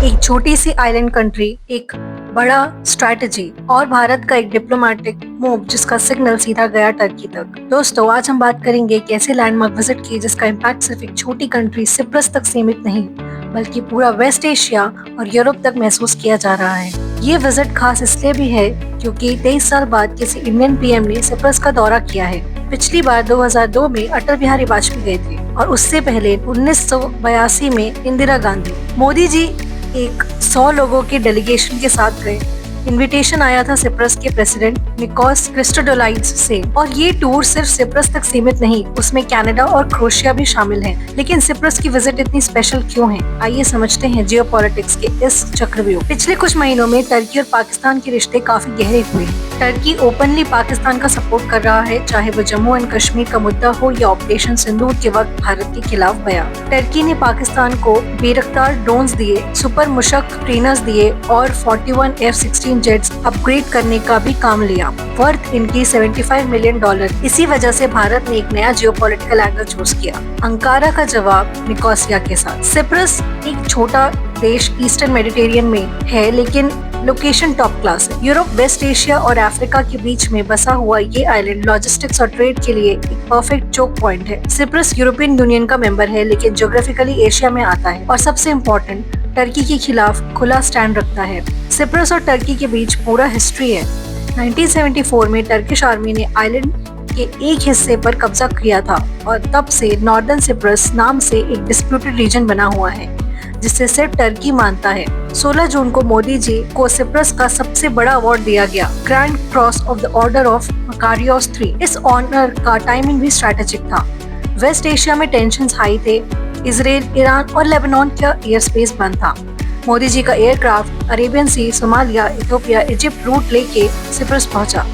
एक छोटी सी island country, एक बड़ा स्ट्रैटेजी और भारत का एक डिप्लोमेटिक मूव जिसका सिग्नल सीधा गया टर्की तक। दोस्तों, आज हम बात करेंगे एक ऐसे लैंडमार्क विजिट की जिसका इम्पैक्ट सिर्फ एक छोटी कंट्री सिप्रस तक सीमित नहीं बल्कि पूरा वेस्ट एशिया और यूरोप तक महसूस किया जा रहा है। ये विजिट खास इसलिए भी है क्योंकि 23 साल बाद किसी इंडियन पीएम ने सिप्रस का दौरा किया है। पिछली बार 2002 में अटल बिहारी वाजपेयी गए थे और उससे पहले 1982 में इंदिरा गांधी। मोदी जी एक 100 लोगों के डेलीगेशन के साथ गए। इनविटेशन आया था सिप्रस के प्रेसिडेंट निकोस क्रिस्टोडोलाइड्स से और ये टूर सिर्फ सिप्रस तक सीमित नहीं, उसमें कनाडा और क्रोएशिया भी शामिल हैं। लेकिन सिप्रस की विजिट इतनी स्पेशल क्यों है? आइए समझते हैं जियोपॉलिटिक्स के इस चक्रव्यूह। पिछले कुछ महीनों में टर्की और पाकिस्तान के रिश्ते काफी गहरे हुए हैं। टर्की ओपनली पाकिस्तान का सपोर्ट कर रहा है, चाहे वो जम्मू एंड कश्मीर का मुद्दा हो या ऑपरेशन सिंदूर के वक्त भारत के खिलाफ बयान। टर्की ने पाकिस्तान को बेरख्तार ड्रोन्स दिए, सुपर मुशक ट्रेनर्स दिए और 41 F-16 जेट्स अपग्रेड करने का भी काम लिया, वर्थ इनकी $75 मिलियन। इसी वजह से भारत ने एक नया जियोपॉलिटिकल एंगल चूज किया, अंकारा का जवाब निकोसिया के साथ। सिप्रस एक छोटा देश ईस्टर्न मेडिटेरियन में है, लेकिन लोकेशन टॉप क्लास है। यूरोप, वेस्ट एशिया और अफ्रीका के बीच में बसा हुआ ये आइलैंड लॉजिस्टिक्स और ट्रेड के लिए एक परफेक्ट चोक पॉइंट है। सिप्रस यूरोपियन यूनियन का मेंबर है, लेकिन ज्योग्राफिकली एशिया में आता है और सबसे इम्पोर्टेंट, टर्की के खिलाफ खुला स्टैंड रखता है। सिप्रस और टर्की के बीच पूरा हिस्ट्री है। 1974 में टर्किश आर्मी ने आइलैंड के एक हिस्से पर कब्जा किया था और तब से नॉर्दर्न सिप्रस नाम से एक डिस्प्यूटेड रीजन बना हुआ है जिसे सिर्फ टर्की मानता है। 16 जून को मोदी जी को सिप्रस का सबसे बड़ा अवार्ड दिया गया, grand cross of the order of Makarios III। इस ऑनर का टाइमिंग भी स्ट्रैटेजिक था। वेस्ट एशिया में टेंशंस हाई थे, इजराइल, ईरान और लेबनान का एयर स्पेस बंद था। मोदी जी का एयरक्राफ्ट अरेबियन सी, सोमालिया, इथियोपिया, इजिप्ट रूट लेके सिप्रस पहुंचा।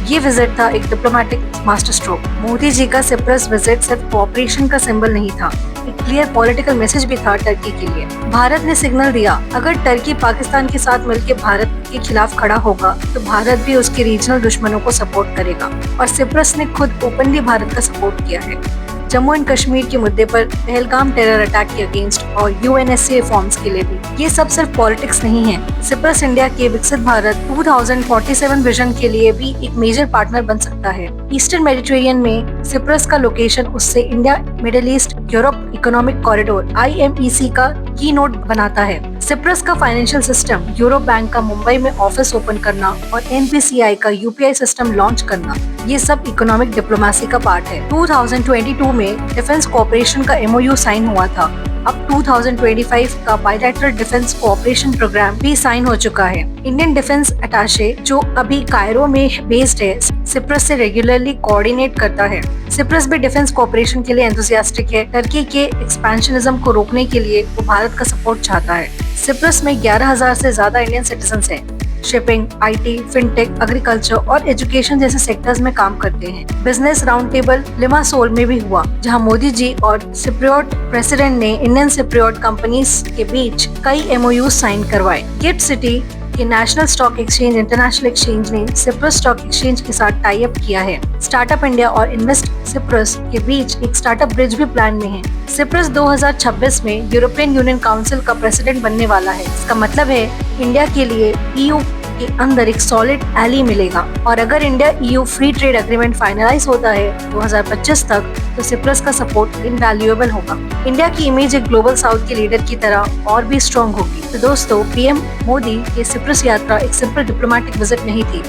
ये विजिट था एक diplomatic master stroke. Modi ji का सिप्रस विजिट सिर्फ कोऑपरेशन का सिंबल नहीं था, एक क्लियर पॉलिटिकल मैसेज भी था टर्की के लिए। भारत ने सिग्नल दिया, अगर टर्की पाकिस्तान के साथ मिलकर भारत के खिलाफ खड़ा होगा तो भारत भी उसके रीजनल दुश्मनों को सपोर्ट करेगा और सिप्रस ने खुद ओपनली भारत का सपोर्ट किया है। जम्मू एंड कश्मीर के मुद्दे पर पहलगाम टेरर अटैक के अगेंस्ट और UNSC रिफॉर्म्स के लिए भी। ये सब सिर्फ पॉलिटिक्स नहीं है। सिप्रस इंडिया के विकसित भारत 2047 विजन के लिए भी एक मेजर पार्टनर बन सकता है। ईस्टर्न मेडिटेरियन में सिप्रस का लोकेशन उससे India middle east Europe economic corridor IMEC का की नोट बनाता है। सिप्रस का फाइनेंशियल सिस्टम, यूरो बैंक का मुंबई में ऑफिस ओपन करना और NPCI का UPI सिस्टम लॉन्च करना, ये सब इकोनॉमिक डिप्लोमेसी का पार्ट है। 2022 में डिफेंस कोऑपरेशन का MOU साइन हुआ था। अब 2025 का बायलैटरल डिफेंस कोऑपरेशन प्रोग्राम भी साइन हो चुका है। इंडियन डिफेंस अटैचे जो अभी कायरो में बेस्ड है, सिप्रस से रेगुलरली कोऑर्डिनेट करता है। सिप्रस भी डिफेंस कोऑपरेशन के लिए एंथुसियास्टिक है। टर्की के एक्सपेंशनिज्म को रोकने के लिए वो भारत का सपोर्ट चाहता है। सिप्रस में 11,000 से ज्यादा इंडियन सिटीजन्स हैं। शिपिंग, IT, फिनटेक, एग्रीकल्चर और एजुकेशन जैसे सेक्टर्स में काम करते हैं। बिजनेस राउंड टेबल लिमासोल में भी हुआ, जहां मोदी जी और सिप्रियोट प्रेसिडेंट ने इंडियन सिप्रियोट कंपनीज के बीच कई MOU साइन करवाए। गिफ्ट सिटी के national stock exchange international exchange ने सिप्रस स्टॉक एक्सचेंज के साथ टाई अप किया है। स्टार्टअप इंडिया और इन्वेस्ट सिप्रस के बीच एक स्टार्टअप ब्रिज भी प्लान में है। सिप्रस 2026 में यूरोपियन यूनियन काउंसिल का प्रेसिडेंट बनने वाला है। इसका मतलब है इंडिया के लिए EU के अंदर एक सॉलिड एली मिलेगा और अगर India EU free trade agreement finalise होता है 2025 तक, तो सिप्रस का सपोर्ट इनवैल्यूएबल होगा। इंडिया की इमेज एक ग्लोबल साउथ के लीडर की तरह और भी स्ट्रॉन्ग होगी। तो दोस्तों, PM मोदी की सिप्रस यात्रा एक सिंपल डिप्लोमेटिक विजिट नहीं थी,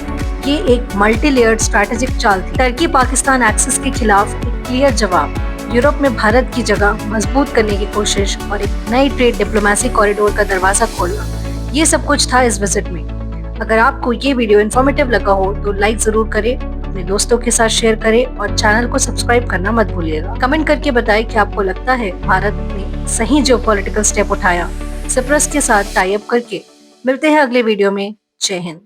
ये एक मल्टी लेयर्ड स्ट्रैटेजिक चाल थी। टर्की पाकिस्तान एक्सिस के खिलाफ एक क्लियर जवाब, यूरोप में भारत की जगह मजबूत करने की कोशिश और एक नई ट्रेड डिप्लोमेसी कॉरिडोर का दरवाजा खोलना, ये सब कुछ था इस विजिट में। अगर आपको ये वीडियो इन्फॉर्मेटिव लगा हो तो लाइक जरूर करें, अपने दोस्तों के साथ शेयर करें और चैनल को सब्सक्राइब करना मत भूलिएगा। कमेंट करके बताएं कि आपको लगता है भारत ने सही जियोपॉलिटिकल स्टेप उठाया सिप्रस के साथ टाई अप करके। मिलते हैं अगले वीडियो में। जय हिंद।